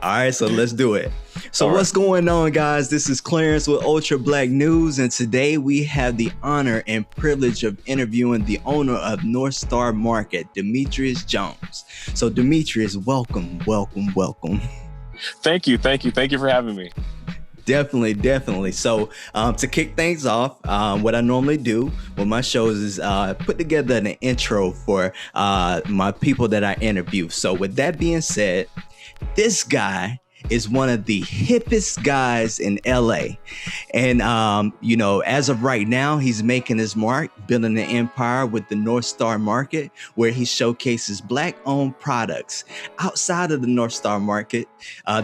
All right, so let's do it. So All what's right. going on, guys? This is Clarence with Ultra Black News, and today we have the honor and privilege of interviewing the owner of North Star Market, Dimitrios Jones. So Dimitrios, welcome. Thank you for having me. Definitely. So to kick things off, what I normally do with my shows is put together an intro for my people that I interview. So with that being said, this guy is one of the hippest guys in LA. And, as of right now, he's making his mark, building an empire with the North Star Market, where he showcases Black-owned products. Outside of the North Star Market,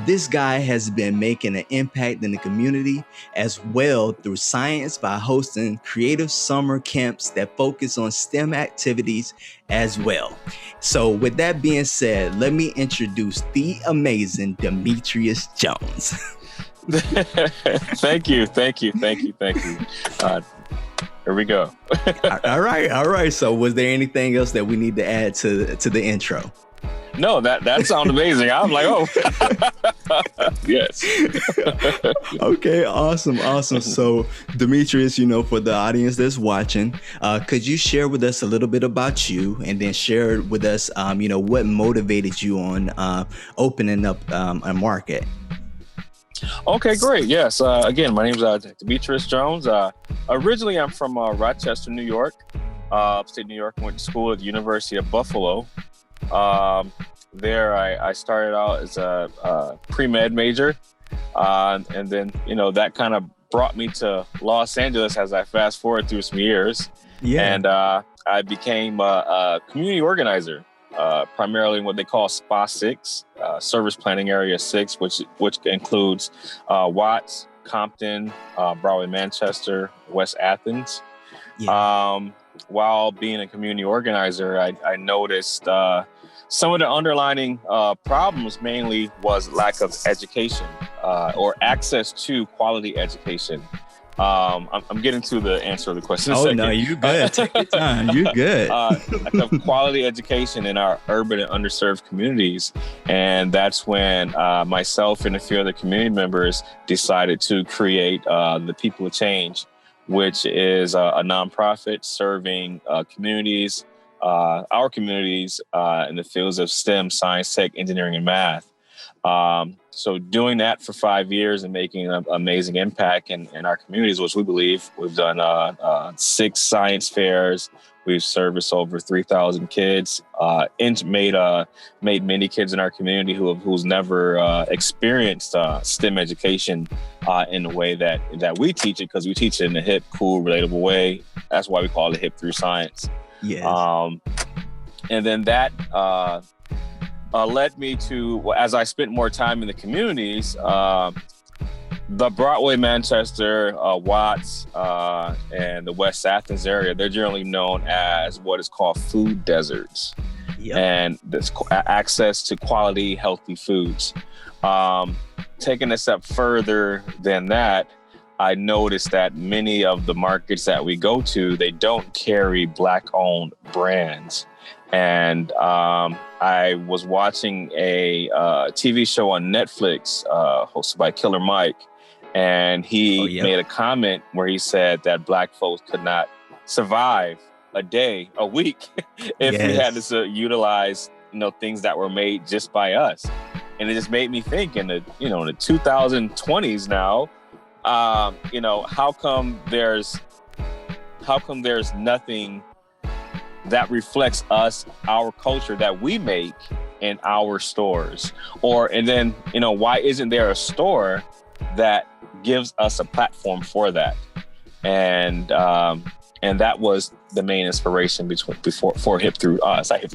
this guy has been making an impact in the community as well through science by hosting creative summer camps that focus on STEM activities as well. So with that being said, let me introduce the amazing Dimitrios Jones. Thank you. Here we go. All right. So was there anything else that we need to add to the intro? No, that sounds amazing. I'm like, oh, yes. Okay, awesome. So, Dimitrios, for the audience that's watching, could you share with us a little bit about you, and then share with us, what motivated you on opening up a market? Okay, great. Yes. Again, my name is Dimitrios Jones. Originally, I'm from Rochester, New York, upstate New York. Went to school at the University of Buffalo. There, I started out as a pre-med major, and then that kind of brought me to Los Angeles as I fast forward through some years. Yeah. And I became a community organizer, primarily in what they call SPA 6, Service Planning Area 6, which includes Watts, Compton, Broadway, Manchester, West Athens. Yeah. While being a community organizer, I noticed some of the underlining problems mainly was lack of education or access to quality education. I'm getting to the answer of the question. Oh, no, you're good. Take your time. You're good. Lack of quality education in our urban and underserved communities. And that's when myself and a few other community members decided to create the People of Change, which is a nonprofit serving communities, our communities in the fields of STEM, science, tech, engineering, and math. So doing that for 5 years and making an amazing impact in our communities, which we believe. We've done 6 science fairs. We've serviced over 3,000 kids, and made many kids in our community who's never experienced STEM education in the way that we teach it, because we teach it in a hip, cool, relatable way. That's why we call it Hip Through Science. Yes. And then that led me to, as I spent more time in the communities, the Broadway, Manchester, Watts, and the West Athens area, they're generally known as what is called food deserts. Yep. And this access to quality, healthy foods. Taking a step further than that, I noticed that many of the markets that we go to, they don't carry Black-owned brands. And I was watching a TV show on Netflix hosted by Killer Mike, and he made a comment where he said that Black folks could not survive a day, a week, if we had to utilize things that were made just by us. And it just made me think in the 2020s now, how come there's nothing that reflects us, our culture that we make in our stores? And then, why isn't there a store that gives us a platform for that? And that was the main inspiration for Hip Through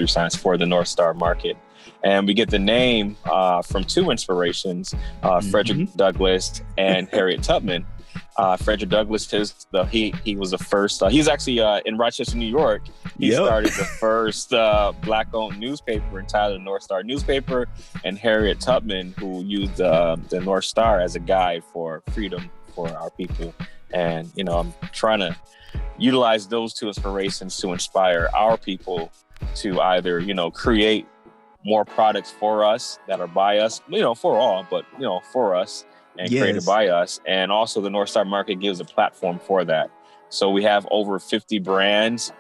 Science for the North Star Market. And we get the name from 2 inspirations, Frederick Douglass and Harriet Tubman. Frederick Douglass, he was the first. He's actually in Rochester, New York. He started the first Black-owned newspaper entitled the North Star Newspaper, and Harriet Tubman, who used the North Star as a guide for freedom for our people. And I'm trying to utilize those 2 inspirations to inspire our people to either create more products for us that are by us, for all, but, for us and created Yes. by us. And also the North Star Market gives a platform for that. So we have over 50 brands.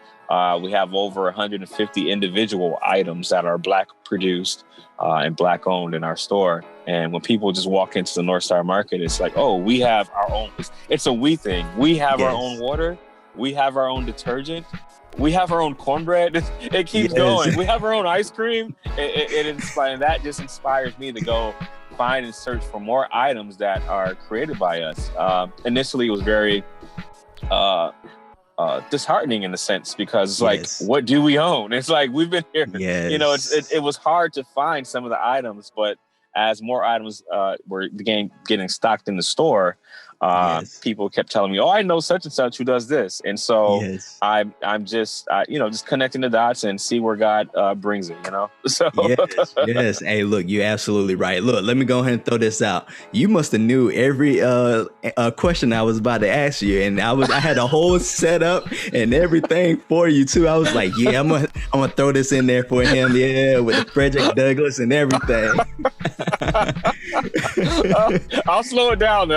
We have over 150 individual items that are Black produced and Black owned in our store. And when people just walk into the North Star Market, it's like, oh, we have our own. It's a we thing. We have our own water. We have our own detergent. We have our own cornbread. It keeps going. We have our own ice cream. That just inspires me to go find and search for more items that are created by us. Initially, it was very disheartening in a sense, because it's like, what do we own? It's like, we've been here. It was hard to find some of the items, but as more items were getting stocked in the store, people kept telling me, oh, I know such and such who does this. And so I'm just connecting the dots and see where God brings it, So yes. Hey, look, you're absolutely right. Look, let me go ahead and throw this out. You must have knew every question I was about to ask you, and I had a whole setup and everything for you too. I was like, I'm gonna throw this in there for him, with the Frederick Douglass and everything. I'll slow it down.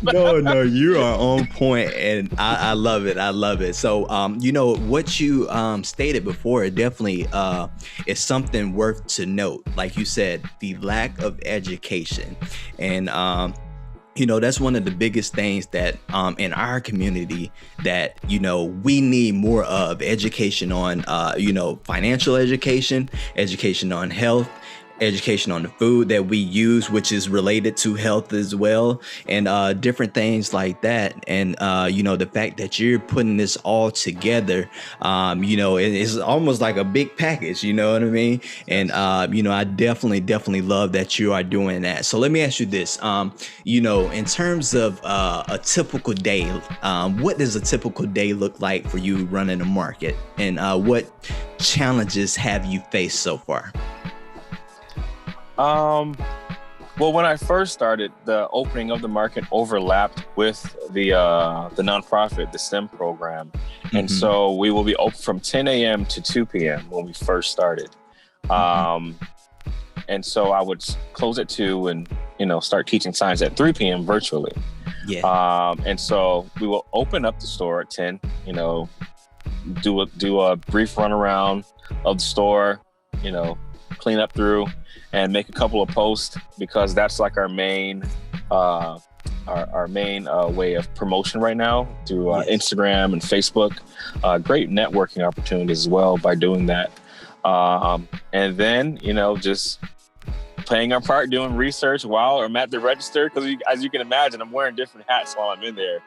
No, you are on point, and I love it. I love it. So, what you stated before, it definitely is something worth to note. Like you said, the lack of education, and that's one of the biggest things that in our community that we need more of: education on financial education on health, education on the food that we use, which is related to health as well, and different things like that. And the fact that you're putting this all together, it's almost like a big package, you know what I mean? And I definitely love that you are doing that. So let me ask you this, in terms of a typical day, what does a typical day look like for you running a market, and what challenges have you faced so far? Well, when I first started, the opening of the market overlapped with the nonprofit, the STEM program. Mm-hmm. And so we will be open from 10 a.m. to 2 p.m. when we first started. And so I would close at 2 and, start teaching science at 3 p.m. virtually. And so we will open up the store at 10, do a brief run around of the store, clean up through, and make a couple of posts, because that's like our main way of promotion right now, through Instagram and Facebook. Great networking opportunities as well by doing that. And then, just playing our part, doing research while I'm at the register, because as you can imagine, I'm wearing different hats while I'm in there.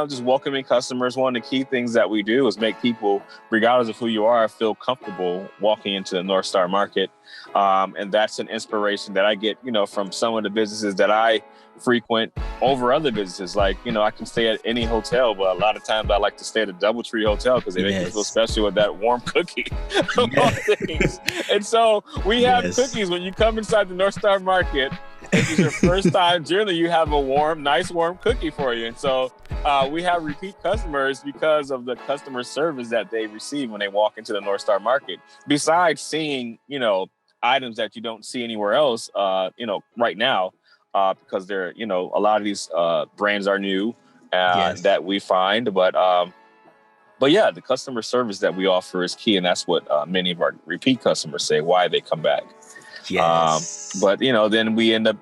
Just welcoming customers. One of the key things that we do is make people, regardless of who you are, feel comfortable walking into the North Star Market. And that's an inspiration that I get, from some of the businesses that I frequent over other businesses. Like, I can stay at any hotel, but a lot of times I like to stay at a DoubleTree hotel because they make you feel special with that warm cookie. And so we have cookies when you come inside the North Star Market. If it's your first time, generally you have a nice warm cookie for you. And so we have repeat customers because of the customer service that they receive when they walk into the North Star Market. Besides seeing, items that you don't see anywhere else, right now, because they're, a lot of these brands are new that we find. But yeah, the customer service that we offer is key. And that's what many of our repeat customers say, why they come back. But then we end up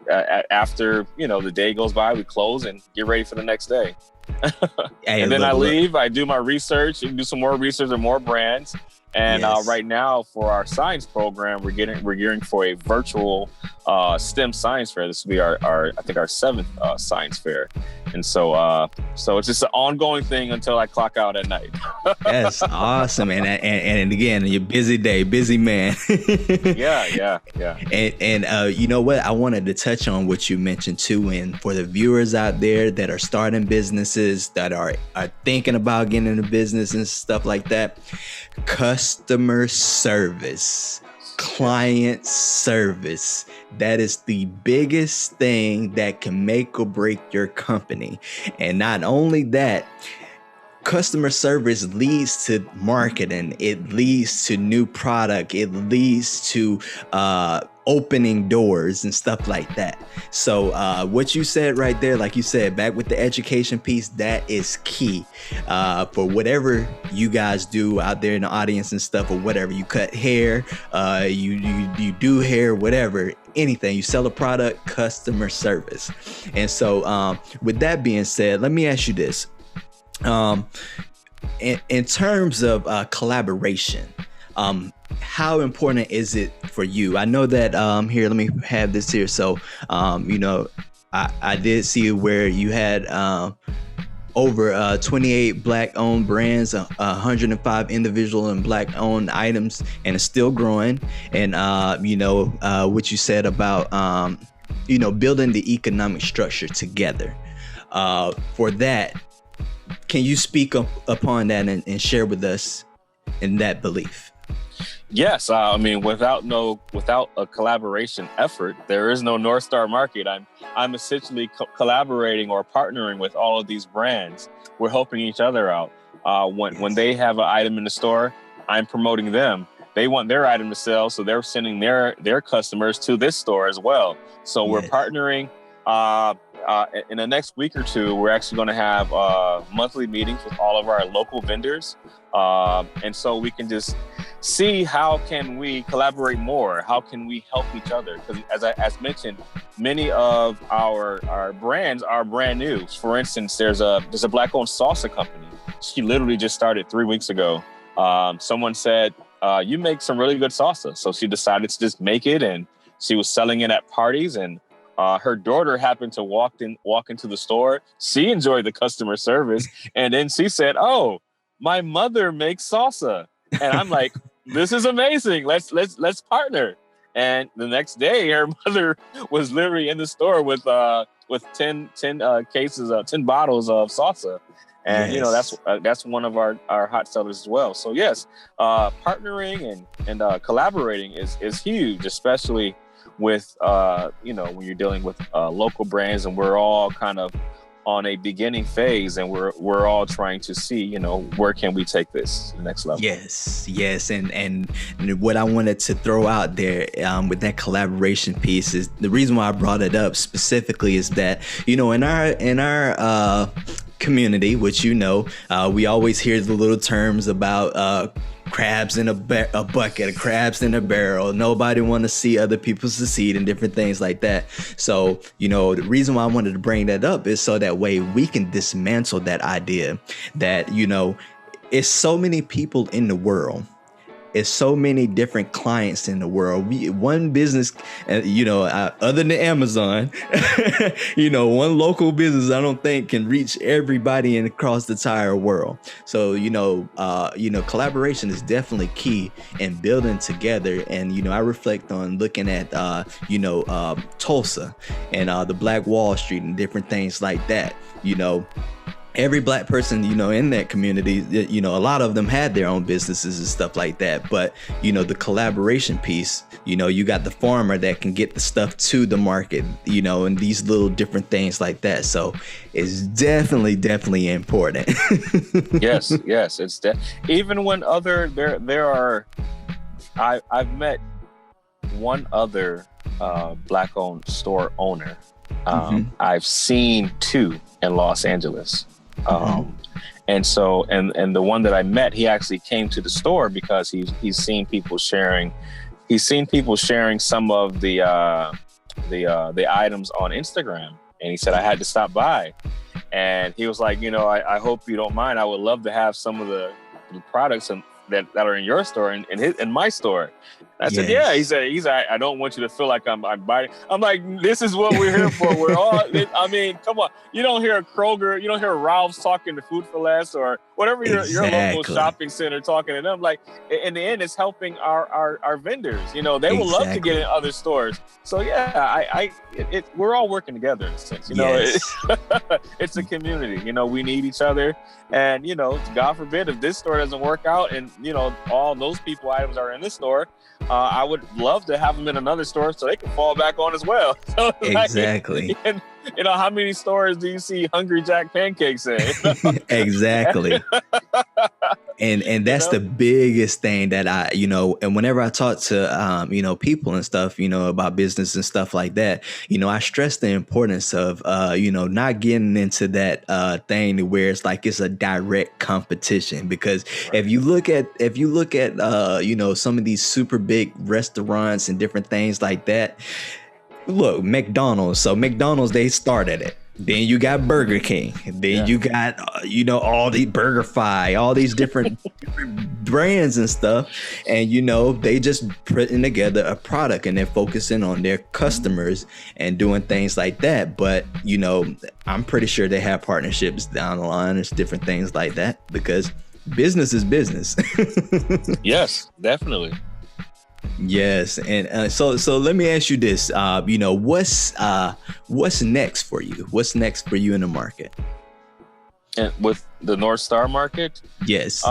after the day goes by, we close and get ready for the next day. And then I leave. I do my research and do some more research on more brands. And right now, for our science program, we're gearing for a virtual STEM science fair. This will be our 7th science fair. And so it's just an ongoing thing until I clock out at night. That's awesome. And again, your busy day, busy man. Yeah. And you know what? I wanted to touch on what you mentioned too. And for the viewers out there that are starting businesses, that are thinking about getting into business and stuff like that, customer service, client service, that is the biggest thing that can make or break your company. And not only that, customer service leads to marketing. It leads to new product. It leads to opening doors and stuff like that. So what you said right there, like you said, back with the education piece, that is key for whatever you guys do out there in the audience and stuff, or whatever. You cut hair, you do hair, whatever, anything. You sell a product, customer service. And so with that being said, let me ask you this. In terms of collaboration, how important is it for you? I know that here, let me have this here. So, I did see where you had over 28 Black-owned brands, 105 individual and Black-owned items, and it's still growing. And what you said about building the economic structure together. For that, can you speak upon that and share with us in that belief? Yes, I mean, without a collaboration effort, there is no North Star Market. I'm essentially collaborating or partnering with all of these brands. We're helping each other out. When they have an item in the store, I'm promoting them. They want their item to sell, so they're sending their customers to this store as well. So we're partnering. In the next week or two, we're actually going to have monthly meetings with all of our local vendors. And so we can just see how can we collaborate more? How can we help each other? Because as mentioned, many of our brands are brand new. For instance, there's a Black-owned salsa company. She literally just started 3 weeks ago. Someone said, you make some really good salsa. So she decided to just make it, and she was selling it at parties, and her daughter happened to walk into the store. She enjoyed the customer service. And then she said, "Oh, my mother makes salsa." And I'm like, this is amazing. Let's partner. And the next day, her mother was literally in the store with 10 cases, 10 bottles of salsa. And, that's one of our hot sellers as well. So yes, partnering and collaborating is huge, especially with, when you're dealing with local brands, and we're all kind of on a beginning phase, and we're all trying to see, where can we take this to the next level. Yes. And what I wanted to throw out there with that collaboration piece is the reason why I brought it up specifically is that, in our community, which we always hear the little terms about crabs in a bucket, crabs in a barrel. Nobody want to see other people succeed and different things like that. So, the reason why I wanted to bring that up is so that way we can dismantle that idea that, it's so many people in the world. It's so many different clients in the world. One business, other than Amazon, one local business, I don't think can reach everybody across the entire world. So, collaboration is definitely key in building together. And, I reflect on looking at, Tulsa and the Black Wall Street and different things like that, Every Black person, in that community, a lot of them had their own businesses and stuff like that. But, the collaboration piece, you got the farmer that can get the stuff to the market, and these little different things like that. So it's definitely important. Yes. It's even when I've met one other Black-owned store owner. I've seen two in Los Angeles. And so, and the one that I met, he actually came to the store because he's seen people sharing some of the items on Instagram, and he said, I had to stop by, and he was like, I hope you don't mind. I would love to have some of the products that are in your store and in my store. And I said, yeah. He said, I don't want you to feel like I'm biting. I'm like, this is what we're here for. We're all, come on. You don't hear Kroger, you don't hear Ralph's talking to Food for Less or whatever your local shopping center talking to them. Like, in the end, it's helping our vendors. They would love to get in other stores. So yeah, we're all working together in a sense. It's a community. We need each other. And, God forbid if this store doesn't work out and, all those items are in this store, I would love to have them in another store so they can fall back on as well. So Exactly. and, how many stores do you see Hungry Jack pancakes in? Exactly. And that's the biggest thing that I, and whenever I talk to, people and stuff, about business and stuff like that, I stress the importance of, not getting into that thing where it's like it's a direct competition. Because if you look at, some of these super big restaurants and different things like that, look, McDonald's. So McDonald's, they started it. Then you got Burger King. Then you got, all the BurgerFi, all these different brands and stuff. And, they just putting together a product and they're focusing on their customers and doing things like that. But, I'm pretty sure they have partnerships down the line. There's different things like that because business is business. Yes, definitely. Yes, and so let me ask you this: what's next for you? What's next for you in the market? And with the North Star Market, yes,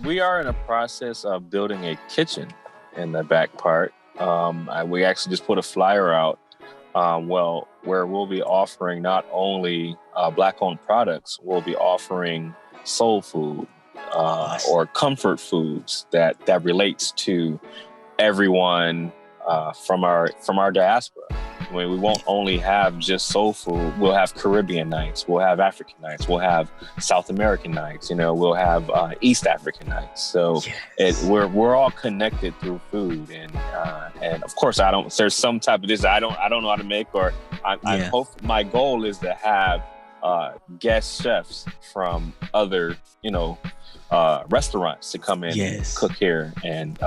we are in a process of building a kitchen in the back part. We actually just put a flyer out, where we'll be offering not only Black-owned products, we'll be offering soul food or comfort foods that relates to everyone from our diaspora. I mean, we won't only have just soul food. We'll have Caribbean nights. We'll have African nights. We'll have South American nights. We'll have East African nights. So we're all connected through food, and of course, there's some type of this I don't know how to make, or I hope my goal is to have guest chefs from other restaurants to come in and cook here and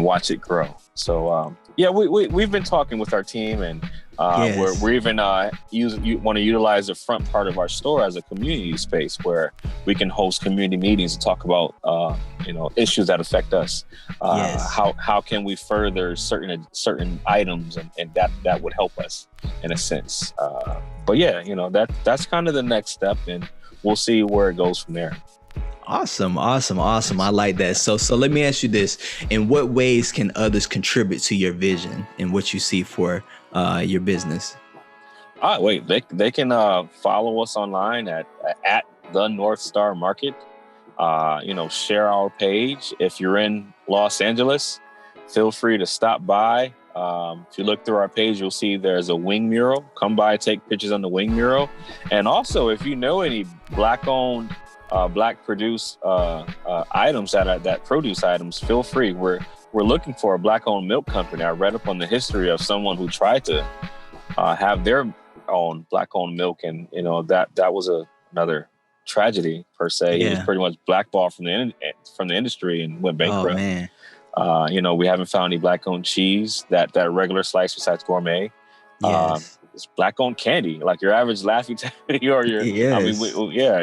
watch it grow. So we've been talking with our team, and we're even want to utilize the front part of our store as a community space where we can host community meetings and talk about issues that affect us. How can we further certain items, and that would help us in a sense. But that's kind of the next step, and we'll see where it goes from there. Awesome. I like that. So let me ask you this. In what ways can others contribute to your vision and what you see for your business? They can follow us online at the North Star Market. Share our page. If you're in Los Angeles, feel free to stop by. If you look through our page, you'll see there's a wing mural. Come by, take pictures on the wing mural. And also, if you know any Black-owned, Black-produced items that produce items, feel free. We're looking for a Black-owned milk company. I read up on the history of someone who tried to have their own Black-owned milk, and that was another tragedy per se. He was pretty much blackballed from the industry and went bankrupt. Oh, man. We haven't found any Black-owned cheese that regular slice besides gourmet. It's Black-owned candy, like your average Laffy Taffy or your. Yes. I mean,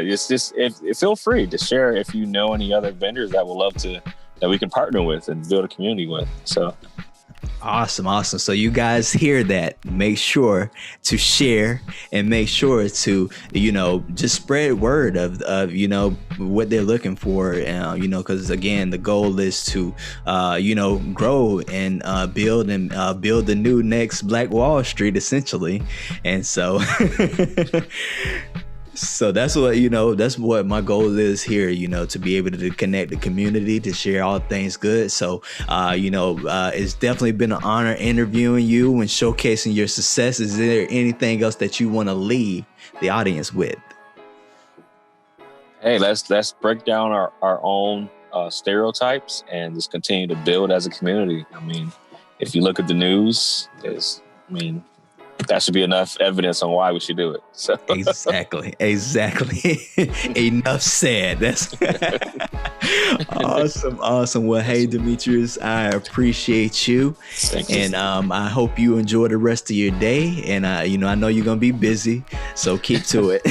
it's just feel free to share if you know any other vendors that would love that we can partner with and build a community with. So. Awesome. So you guys hear that, make sure to share and make sure to, just spread word of what they're looking for. Because again, the goal is to, grow and build the new next Black Wall Street, essentially. And so So that's what my goal is here, to be able to connect the community, to share all things good. So, it's definitely been an honor interviewing you and showcasing your success. Is there anything else that you want to leave the audience with? Hey, let's break down our own stereotypes and just continue to build as a community. I mean, if you look at the news, that should be enough evidence on why we should do it. So Exactly. Enough said. That's awesome. Well, hey, Dimitrios, I appreciate you. Thank you. And I hope you enjoy the rest of your day. And I know you're gonna be busy, so keep to it.